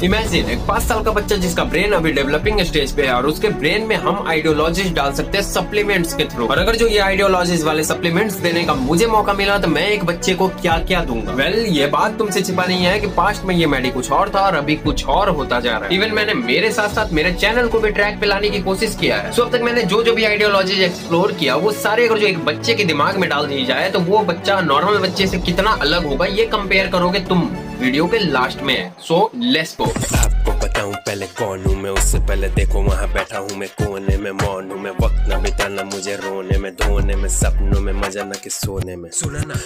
Imagine एक 5 साल का बच्चा जिसका ब्रेन अभी डेवलपिंग स्टेज पे है और उसके ब्रेन में हम आइडियोलॉजीज डाल सकते हैं सप्लीमेंट्स के थ्रू। और अगर जो ये आइडियोलॉजीज वाले सप्लीमेंट्स देने का मुझे मौका मिला तो मैं एक बच्चे को क्या क्या दूंगा। वेल, ये बात तुमसे छिपा नहीं है कि पास्ट में ये मेडी कुछ और था और अभी कुछ और होता जा रहा है। इवन मैंने मेरे साथ साथ मेरे चैनल को भी ट्रैक पे लाने की कोशिश किया है। अब तक मैंने जो भी आइडियोलॉजीज एक्सप्लोर किया वो सारे अगर जो एक बच्चे के दिमाग में डाल दी जाए तो वो बच्चा नॉर्मल बच्चे से कितना अलग होगा ये कंपेयर करोगे तुम वीडियो के लास्ट में है। So let's go. आपको बताऊं पहले कौन हूँ मैं, उससे पहले देखो वहाँ बैठा हूँ मैं कोने में, मौन हूँ मैं, वक्त न बिताना मुझे रोने में, धोने में, सपनों में, मजा न कि सोने में। सुना ना।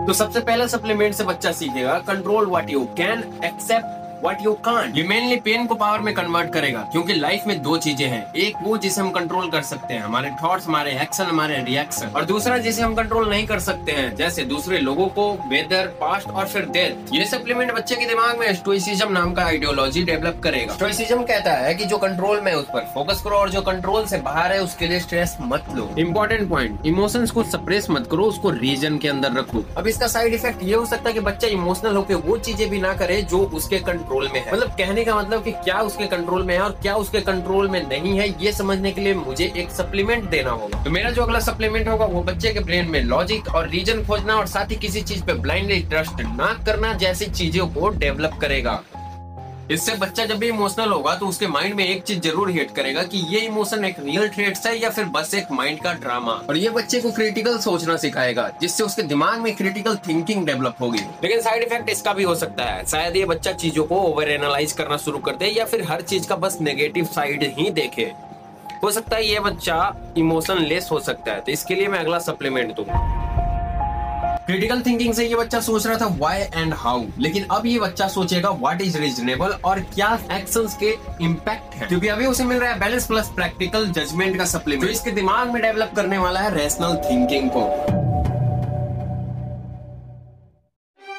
तो सबसे पहला सप्लीमेंट से बच्चा सीखेगा control what you can, accept what you can't. ये मेनली पेन को पावर में कन्वर्ट करेगा, क्योंकि लाइफ में दो चीजें हैं, एक वो जिसे हम कंट्रोल कर सकते हैं, हमारे थॉट्स, हमारे एक्शन, हमारे रिएक्शन, और दूसरा जिसे हम कंट्रोल नहीं कर सकते हैं, जैसे दूसरे लोगों को, वेदर, पास्ट और फिर डेथ। ये सप्लीमेंट बच्चे के दिमाग में स्टोइसिज्म नाम का आइडियोलॉजी डेवलप करेगा। स्टोइसिज्म कहता है कि जो कंट्रोल में है उस पर फोकस करो और जो कंट्रोल से बाहर है उसके लिए स्ट्रेस मत लो। इंपॉर्टेंट पॉइंट, इमोशंस को सप्रेस मत करो, उसको रीजन के अंदर रखो। अब इसका साइड इफेक्ट ये हो सकता है कि बच्चा इमोशनल होकर वो चीजें भी ना करे जो उसके कंट्रोल में है। मतलब कहने का मतलब कि क्या उसके कंट्रोल में है और क्या उसके कंट्रोल में नहीं है, ये समझने के लिए मुझे एक सप्लीमेंट देना होगा। तो मेरा जो अगला सप्लीमेंट होगा वो बच्चे के ब्रेन में लॉजिक और रीजन खोजना और साथ ही किसी चीज पे ब्लाइंडली ट्रस्ट ना करना जैसी चीजों को डेवलप करेगा। इससे बच्चा जब भी इमोशनल होगा तो उसके माइंड में एक चीज जरूर हिट करेगा कि ये इमोशन एक रियल ट्रेट्स है या फिर बस एक माइंड का ड्रामा। और ये बच्चे को क्रिटिकल सोचना सिखाएगा, जिससे उसके दिमाग में क्रिटिकल थिंकिंग डेवलप होगी। लेकिन साइड इफेक्ट इसका भी हो सकता है, शायद ये बच्चा चीजों को ओवर एनालाइज करना शुरू कर दे या फिर हर चीज का बस नेगेटिव साइड ही देखे। हो सकता है ये बच्चा इमोशन लेस हो सकता है, तो इसके लिए मैं अगला सप्लीमेंट दूंगा। क्रिटिकल थिंकिंग से ये बच्चा सोच रहा था व्हाई एंड हाउ, लेकिन अब ये बच्चा सोचेगा व्हाट इज रीजनेबल और क्या एक्शंस के इम्पैक्ट है, क्योंकि अभी उसे मिल रहा है बैलेंस प्लस प्रैक्टिकल जजमेंट का सप्लीमेंट, जो इसके दिमाग में डेवलप करने वाला है रैशनल थिंकिंग को।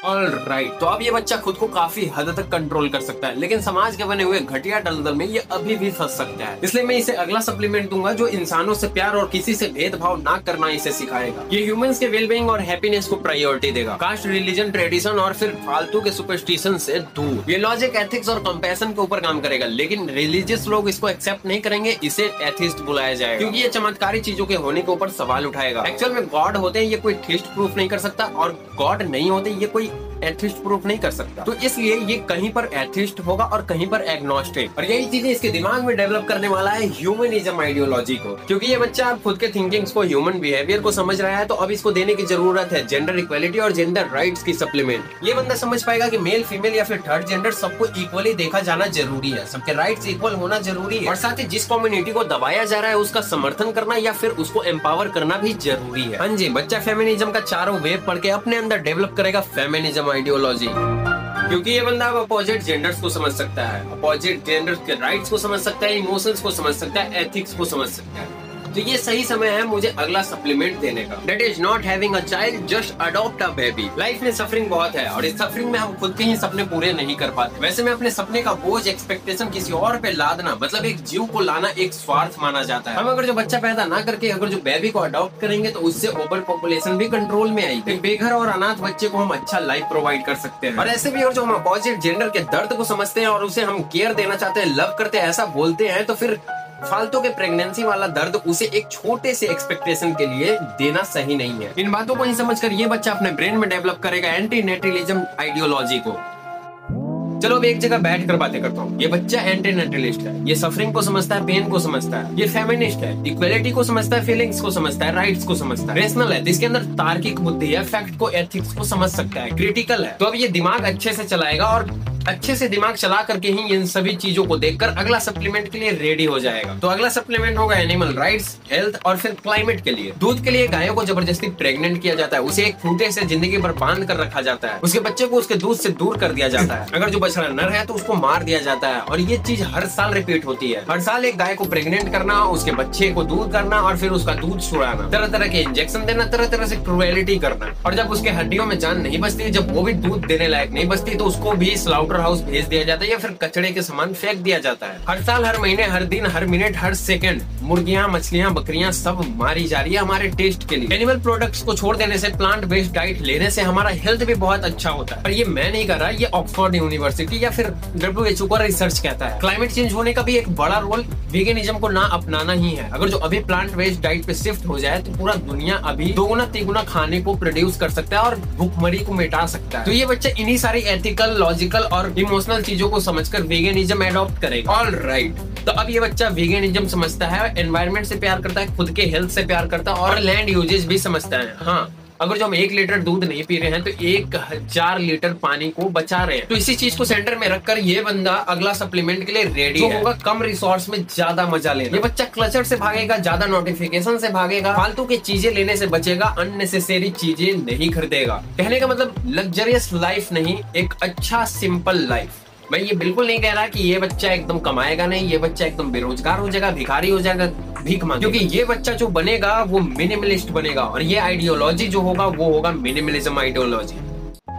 ऑलराइट, तो अब ये बच्चा खुद को काफी हद तक कंट्रोल कर सकता है, लेकिन समाज के बने हुए घटिया दलदल में ये अभी भी फंस सकता है। इसलिए मैं इसे अगला सप्लीमेंट दूंगा जो इंसानों से प्यार और किसी से भेदभाव ना करना इसे सिखाएगा। ये ह्यूमंस के वेलबींग और हैप्पीनेस को प्रायोरिटी देगा, कास्ट, रिलीजन, ट्रेडिशन और फिर फालतू के सुपरस्टिशन से दूर। ये लॉजिक, एथिक्स और कंपैशन के ऊपर काम करेगा, लेकिन रिलीजियस लोग इसको एक्सेप्ट नहीं करेंगे, इसे एथिस्ट बुलाया जाएगा, क्योंकि ये चमत्कारी चीजों के होने के ऊपर सवाल उठाएगा। एक्चुअल में गॉड होते हैं ये कोई थीस्ट प्रूफ नहीं कर सकता, और गॉड नहीं होते ये कोई एथिस्ट प्रूफ नहीं कर सकता, तो इसलिए ये कहीं पर एथिस्ट होगा और कहीं पर एग्नोस्टिक। और यही चीजें इसके दिमाग में डेवलप करने वाला है ह्यूमनिज्म आइडियोलॉजी को, क्योंकि ये बच्चा अब खुद के थिंकिंग्स को, ह्यूमन बिहेवियर को समझ रहा है, तो अब इसको देने की जरूरत है जेंडर इक्वालिटी और जेंडर राइट्स की सप्लीमेंट। ये बंदा समझ पाएगा कि मेल, फीमेल या फिर थर्ड जेंडर सबको इक्वली देखा जाना जरूरी है, सबके राइट्स इक्वल होना जरूरी है, और साथ ही जिस कम्युनिटी को दबाया जा रहा है उसका समर्थन करना या फिर उसको एम्पावर करना भी जरूरी है। हाँ जी, बच्चा फेमिनिज्म का चारों वेव पढ़ के अपने अंदर डेवलप करेगा फेमिनिज्म आइडियोलॉजी, क्योंकि ये बंदा अब अपोजिट जेंडर्स को समझ सकता है, अपोजिट जेंडर्स के राइट्स को समझ सकता है, इमोशंस को समझ सकता है, एथिक्स को समझ सकता है। तो ये सही समय है मुझे अगला सप्लीमेंट देने का। That is not having a child, just adopt a baby. Life में सफरिंग बहुत है और इस सफरिंग में हम खुद के ही सपने पूरे नहीं कर पाते। वैसे में अपने सपने का बोझ, एक्सपेक्टेशन किसी और पे लादना, मतलब एक जीव को लाना एक स्वार्थ माना जाता है। हम अगर जो बच्चा पैदा ना करके अगर जो बेबी को अडॉप्ट करेंगे तो उससे ओवर पॉपुलेशन भी कंट्रोल में आएगी। एक बेघर और अनाथ बच्चे को हम अच्छा लाइफ प्रोवाइड कर सकते हैं। और ऐसे भी अगर जो हम अपोजिट जेंडर के दर्द को समझते हैं और उसे हम केयर देना चाहते हैं, लव करते हैं, ऐसा बोलते हैं, तो फिर फालतू के प्रेगनेंसी वाला दर्द उसे एक छोटे से एक्सपेक्टेशन के लिए देना सही नहीं है। इन बातों को ही समझकर ये बच्चा अपने ब्रेन में डेवलप करेगा एंटी नेटलिज्म आइडियोलॉजी को। चलो अब एक जगह बैठ कर बातें करता हूँ। ये बच्चा एंटी नेटलिस्ट है, ये सफरिंग को समझता है, पेन को समझता है, ये फेमिनिस्ट है, इक्वालिटी को समझता है, फीलिंग्स को समझता है, राइट्स को समझता है, रेशनल है, इसके अंदर तार्किक बुद्धि है, फैक्ट को, एथिक्स को समझ सकता है, क्रिटिकल है। तो अब ये दिमाग अच्छे से चलाएगा और अच्छे से दिमाग चला करके ही इन सभी चीजों को देखकर अगला सप्लीमेंट के लिए रेडी हो जाएगा। तो अगला सप्लीमेंट होगा एनिमल राइट्स, हेल्थ और फिर क्लाइमेट के लिए। दूध के लिए गायों को जबरदस्ती प्रेग्नेंट किया जाता है, उसे एक खूंटे से जिंदगी भर बांध कर रखा जाता है, उसके बच्चे को उसके दूध से दूर कर दिया जाता है, अगर जो बछड़ा नर है तो उसको मार दिया जाता है। और ये चीज हर साल रिपीट होती है। हर साल एक गाय को प्रेग्नेंट करना, उसके बच्चे को दूध करना और फिर उसका दूध छुड़ाना, तरह तरह के इंजेक्शन देना, तरह तरह से क्रूएलिटी करना, और जब उसके हड्डियों में जान नहीं बचती, जब वो भी दूध देने लायक नहीं बचती, तो उसको भी स्लाउटर स्लॉटर हाउस भेज दिया जाता है या फिर कचड़े के सामान फेंक दिया जाता है। हर साल, हर महीने, हर दिन, हर मिनट, हर सेकंड मुर्गियां, मछलियां, बकरियां सब मारी जा रही है हमारे टेस्ट के लिए। एनिमल प्रोडक्ट्स को छोड़ देने से, प्लांट बेस्ड डाइट लेने से हमारा हेल्थ भी बहुत अच्छा होता है। पर ये मैं नहीं कर रहा, ये ऑक्सफोर्ड यूनिवर्सिटी या फिर WHO का रिसर्च कहता है। क्लाइमेट चेंज होने का भी एक बड़ा रोल वेगनिज्म को ना अपनाना ही है। अगर जो अभी प्लांट बेस्ड डाइट पे शिफ्ट हो जाए तो पूरा दुनिया अभी दोगुना तिगुना खाने को प्रोड्यूस कर सकता है और भूखमरी को मिटा सकता है। तो ये बच्चा इन्हीं सारी एथिकल, लॉजिकल और इमोशनल चीजों को समझकर वेगनिज्म एडॉप्ट करेगा। ऑल राइट, तो अब ये बच्चा वेगनिज्म समझता है, एनवायरनमेंट से प्यार करता है, खुद के हेल्थ से प्यार करता है और लैंड यूजेज भी समझता है। हाँ, अगर जो हम 1 लीटर दूध नहीं पी रहे हैं तो 1000 लीटर पानी को बचा रहे हैं। तो इसी चीज को सेंटर में रखकर ये बंदा अगला सप्लीमेंट के लिए रेडी है। होगा कम रिसोर्स में ज्यादा मजा लेना। ये बच्चा क्लचर से भागेगा, ज्यादा नोटिफिकेशन से भागेगा, फालतू की चीजें लेने से बचेगा, अननेसेसरी चीजें नहीं खरीदेगा। कहने का मतलब लग्जरियस लाइफ नहीं, एक अच्छा सिंपल लाइफ। मैं ये बिल्कुल नहीं कह रहा कि ये बच्चा एकदम कमाएगा नहीं, ये बच्चा एकदम बेरोजगार हो जाएगा, भिखारी हो जाएगा, भीख मांगेगा। क्योंकि ये बच्चा जो बनेगा वो मिनिमलिस्ट बनेगा और ये आइडियोलॉजी जो होगा वो होगा मिनिमलिज्म आइडियोलॉजी।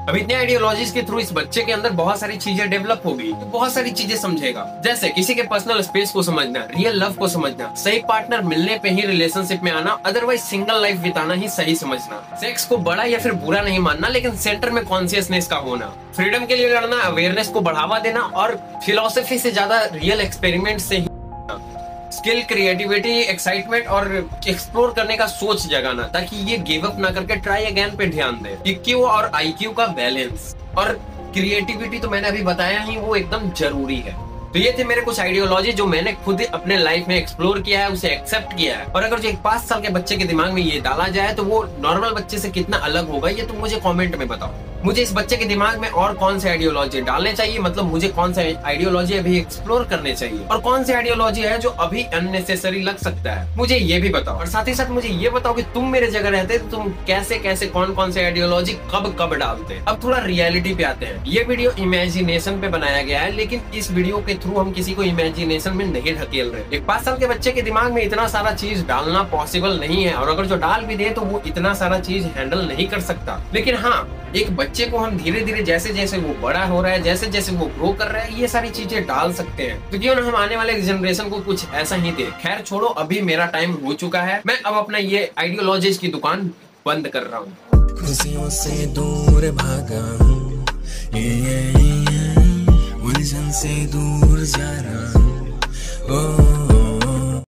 अब इतने आइडियोलॉजीज के थ्रू इस बच्चे के अंदर बहुत सारी चीजें डेवलप होगी, तो बहुत सारी चीजें समझेगा, जैसे किसी के पर्सनल स्पेस को समझना, रियल लव को समझना, सही पार्टनर मिलने पे ही रिलेशनशिप में आना, अदरवाइज सिंगल लाइफ बिताना ही सही समझना, सेक्स को बड़ा या फिर बुरा नहीं मानना लेकिन सेंटर में कॉन्शियसनेस का होना, फ्रीडम के लिए लड़ना, अवेयरनेस को बढ़ावा देना और फिलोसफी से ज्यादा रियल एक्सपेरिमेंट से ही स्किल, क्रिएटिविटी, एक्साइटमेंट और एक्सप्लोर करने का सोच जगाना, ताकि ये गिव अप ना करके ट्राई अगेन पे ध्यान दे। IQ और IQ का बैलेंस और क्रिएटिविटी तो मैंने अभी बताया ही, वो एकदम जरूरी है। तो ये थे मेरे कुछ आइडियोलॉजी जो मैंने खुद अपने लाइफ में एक्सप्लोर किया है, उसे एक्सेप्ट किया है। और अगर जो एक 5 साल के बच्चे के दिमाग में ये डाला जाए तो वो नॉर्मल बच्चे से कितना अलग होगा, ये तुम मुझे कमेंट में बताओ। मुझे इस बच्चे के दिमाग में और कौन से आइडियोलॉजी डालने चाहिए, मतलब मुझे कौन सा आइडियोलॉजी अभी एक्सप्लोर करने चाहिए और कौन सी आइडियोलॉजी है जो अभी अननेसेसरी लग सकता है, मुझे ये भी बताओ। और साथ ही साथ मुझे ये बताओ कि तुम मेरे जगह रहते तो तुम कैसे कैसे कौन से आइडियोलॉजी कब कब डालते। अब थोड़ा रियलिटी पे आते हैं। ये वीडियो इमेजिनेशन पे बनाया गया है, लेकिन इस वीडियो के थ्रू हम किसी को इमेजिनेशन में नहीं ढकेल रहे। एक 5 साल के बच्चे के दिमाग में इतना सारा चीज डालना पॉसिबल नहीं है और अगर जो डाल भी दे तो वो इतना सारा चीज हैंडल नहीं कर सकता। लेकिन हाँ, एक बच्चे को हम धीरे धीरे जैसे जैसे वो बड़ा हो रहा है, जैसे जैसे वो ग्रो कर रहा है, ये सारी चीजें डाल सकते हैं। तो क्यों ना हम आने वाले जनरेशन को कुछ ऐसा ही दे। खैर छोड़ो, अभी मेरा टाइम हो चुका है। मैं अब अपना ये आइडियोलॉजीज की दुकान बंद कर रहा हूँ। खुशियों से दूर भागा हूँ, उलझन से दूर जा रहा हूँ।